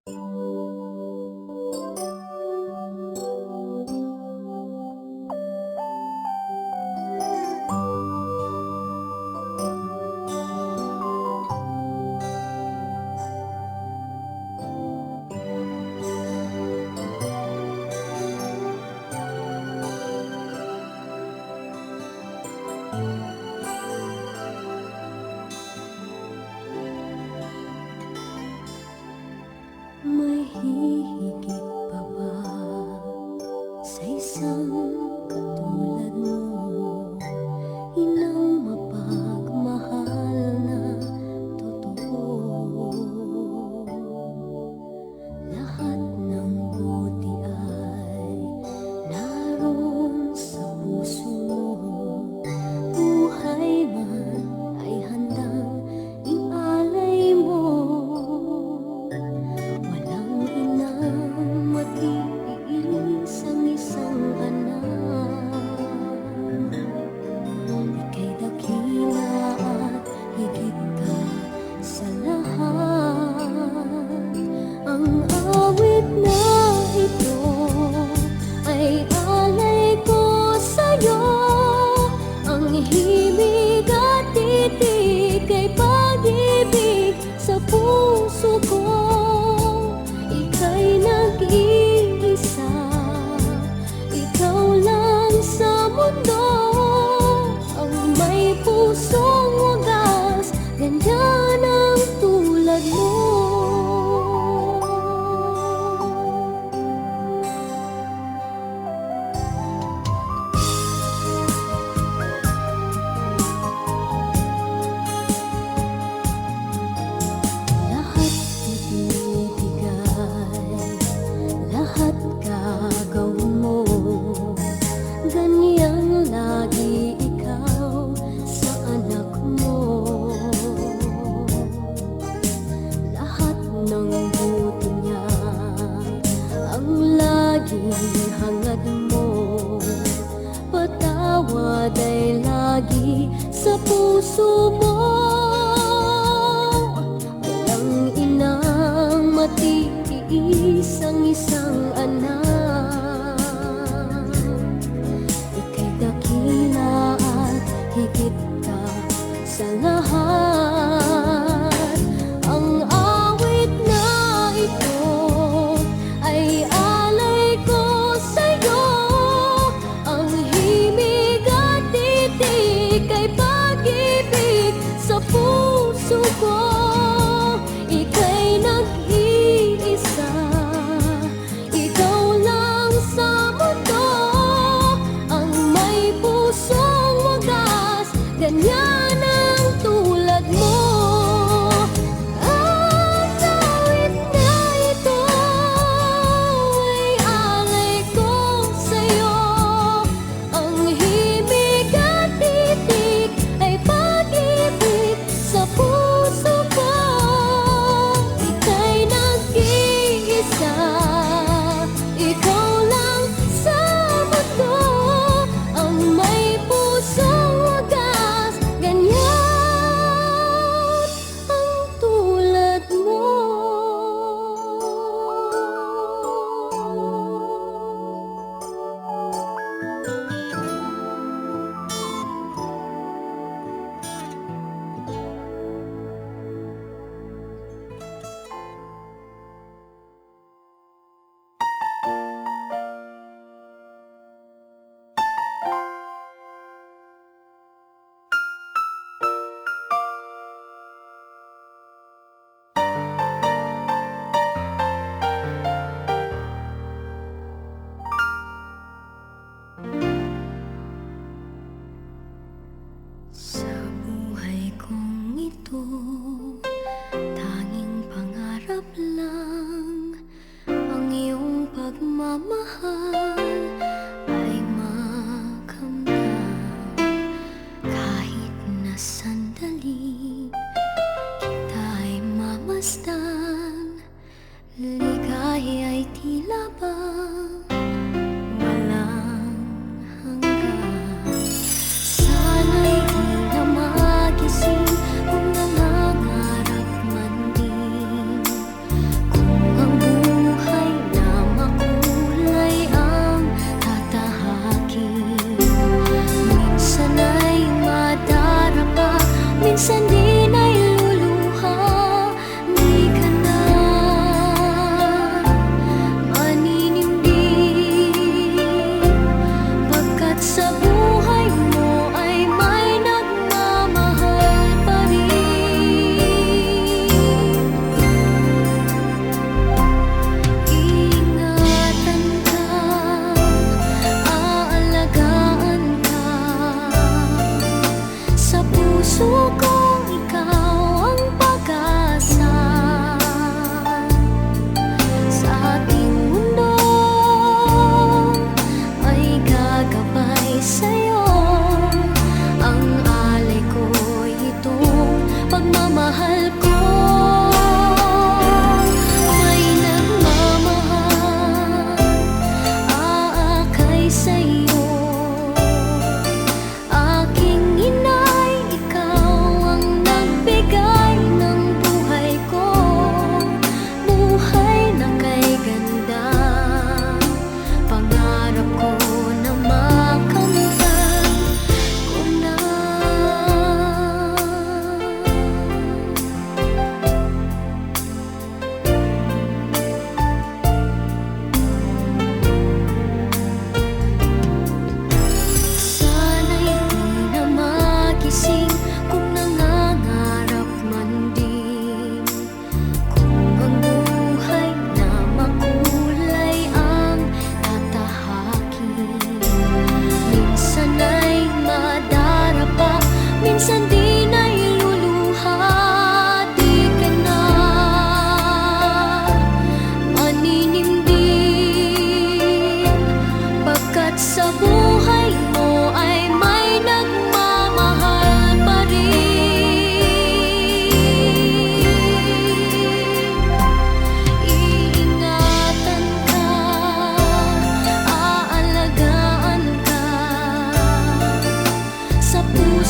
May hihigit pa ba sa isang katulad mo? Inang mapagmahal na totoo. Lahat ng buti ay naroon sa puso mo. Buhay man ay handang ialay mo. Walang inang matiis ang isang anak. Ika'y dakila at higit ka sa lahat. Ang awit na ito ay alay ko sa'yo. Ang himig at titig ay pag-ibig sa puso ko. Ika'y nag-iisa, ikaw lang sa mundo. Ang may pusong wagas, ganyan ang tulad mo. Lahat ibibigay, lahat gagawin mo. Ganyang lagi ikaw sa anak mo. Lahat ng buti niya ang laging hangad mo. Patawad ay lagi sa puso mo. Walang inang matiis ang isang anak. Ika'y dakila at higit ka sa lahat. Ang awit na ito ay alay ko sa'yo. Ang himig at titig ay pag-ibig sa puso ko. Ika'y nag-iisa, ikaw lang sa mundo. Ang may pusong wagas, ganyan ang tulad mo. Ang awit na ito ay alay ko sa'yo. Ang himig at titig ay pag-ibig sa puso ko. Ika'y nag-iisa, ikaw lang sa mundo. Ang may pusong wagas, ganyan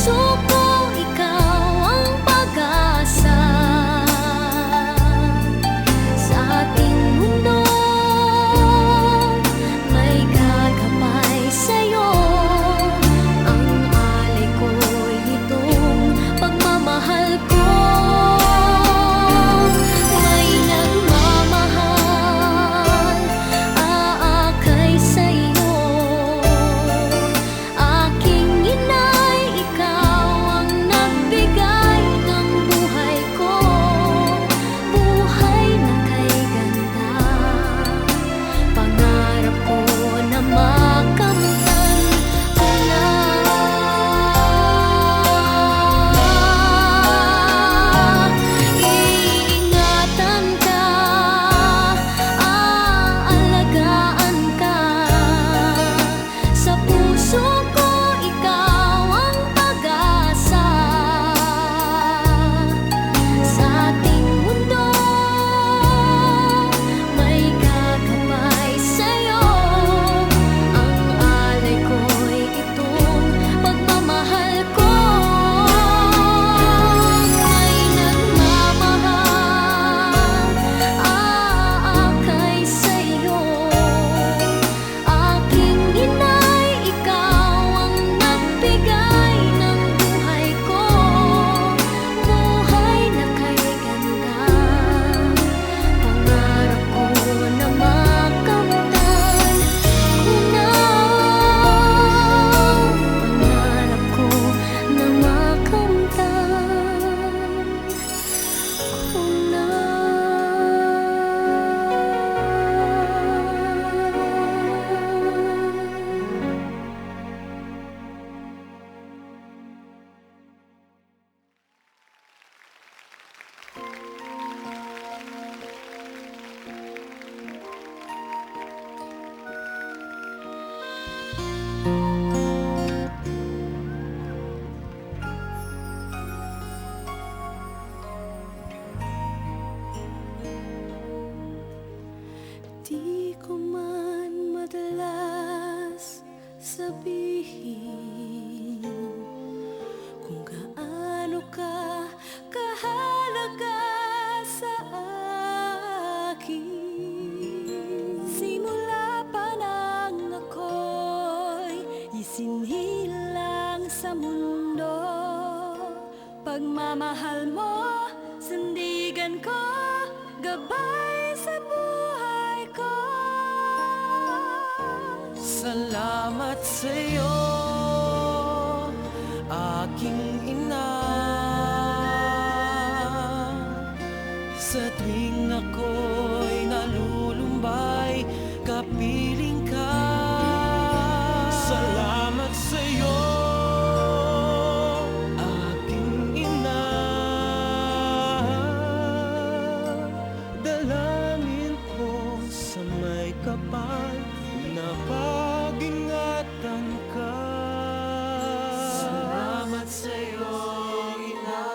puso ko, ikaw ang pag-asa. Sa ating mundo, may gagabay sa'yo. Ang alay ko'y itong pagmamahal ko. May nagmamahal, aakay sa'yo. Aking inay, ikaw ang nagbigay ng buhay ko. Buhay na kay ganda, pangarap ko na makamtan ko na. Iingatan ka, aalagaan ka. Sa puso ko, ikaw ang pag-asa. Sa ating mundo, may gagabay sa'yo. Ang alay ko'y itong pagmamahal ko. May nagmamahal, aakay sa'yo. Aking inay, ikaw ang nagbigay ng buhay ko. Buhay na kay ganda, pangarap ko na makamtan ko na. Pangarap ko na makamtan ko na. Di ko man madalas sabihin kung gaano ka kahalaga sa akin. Simula pa nang ako'y isinilang sa mundo, pagmamahal mo, sandigan ko, gabay sa buhay ko. Salamat sa'yo, aking ina. Sa tuwing ako'y nalulumbay, kapiling ka. Salamat sa'yo, aking ina. Dalangin ko sa may kapal na pag-ingatan ka. Salamat sa'yo, ina.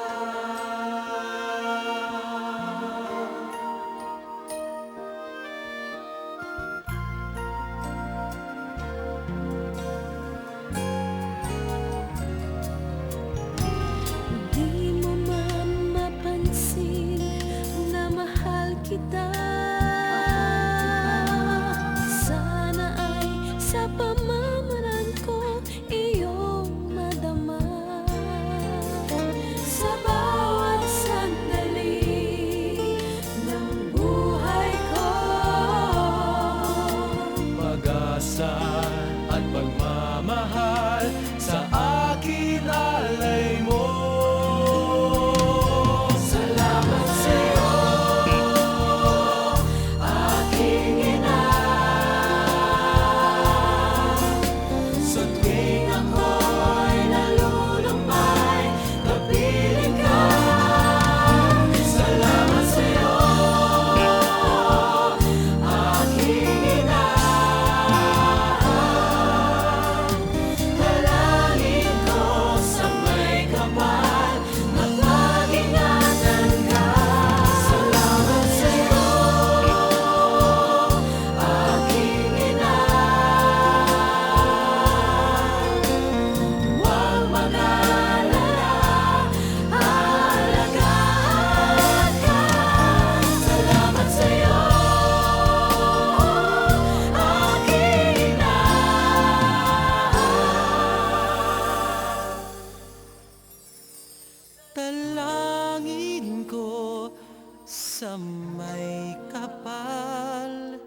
sa may kapal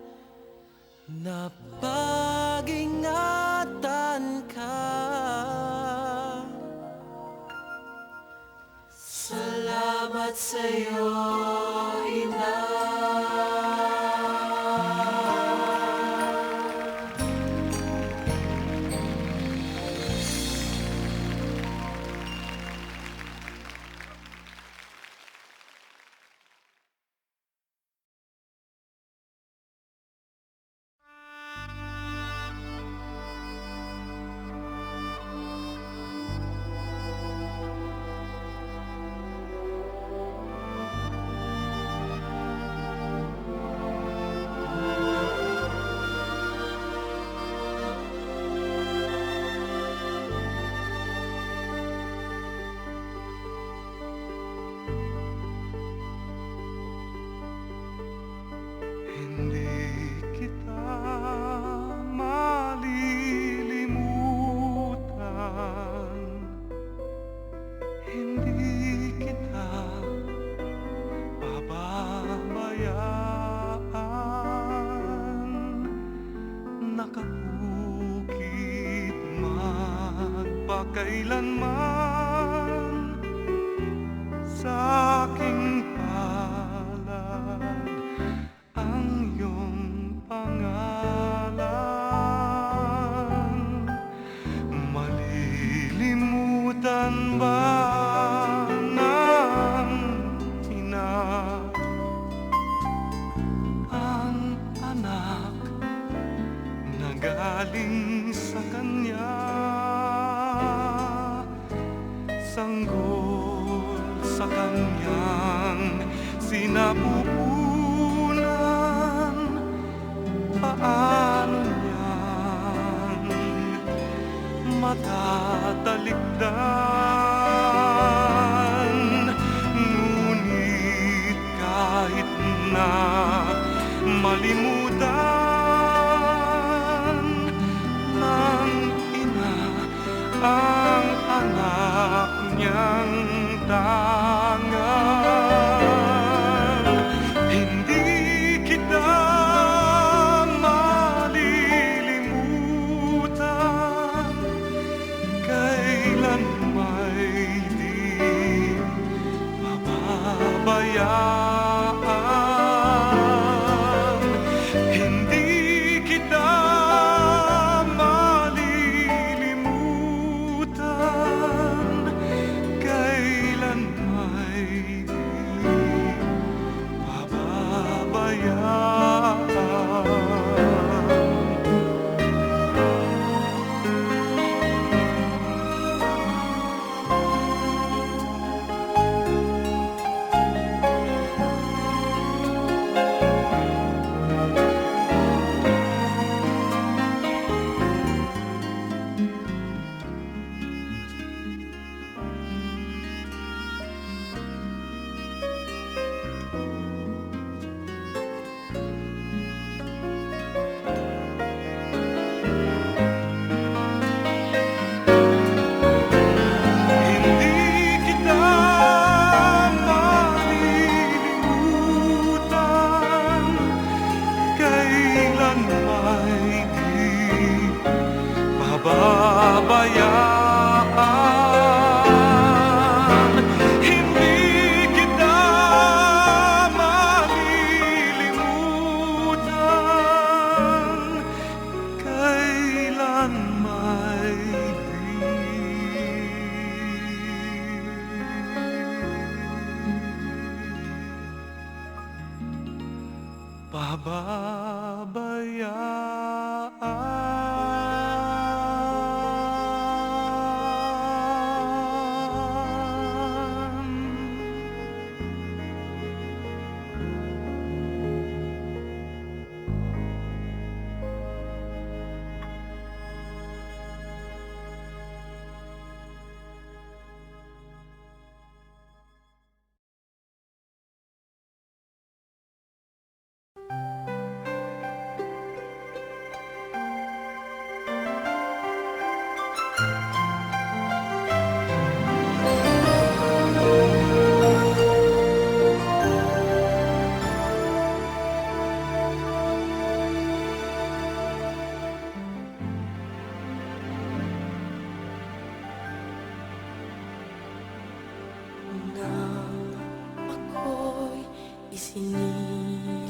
na pag-ingatan ka. Salamat sa'yo, Ina. Hindi kita malilimutan, hindi kita pababayaan. Nakabukid magpakailanman sa aking palad ang iyong pangalan. Malilimutan ba ng ina ang anak na galing sa kanya? Sanggol sa kanyang sinapupunan, paano niyang matatalikdan? Ngunit kahit na malimutan ng ina ang anak niyang tangan, hindi kita malilimutan. Kailan may di pababayaan, hindi kita malilimutan. Kailan may di pababayaan. Hindi kita malilimutan. Kailan may di pababayaan, hindi kita malilimutan. Kailan may di pababayaan. nang ako'y isinilang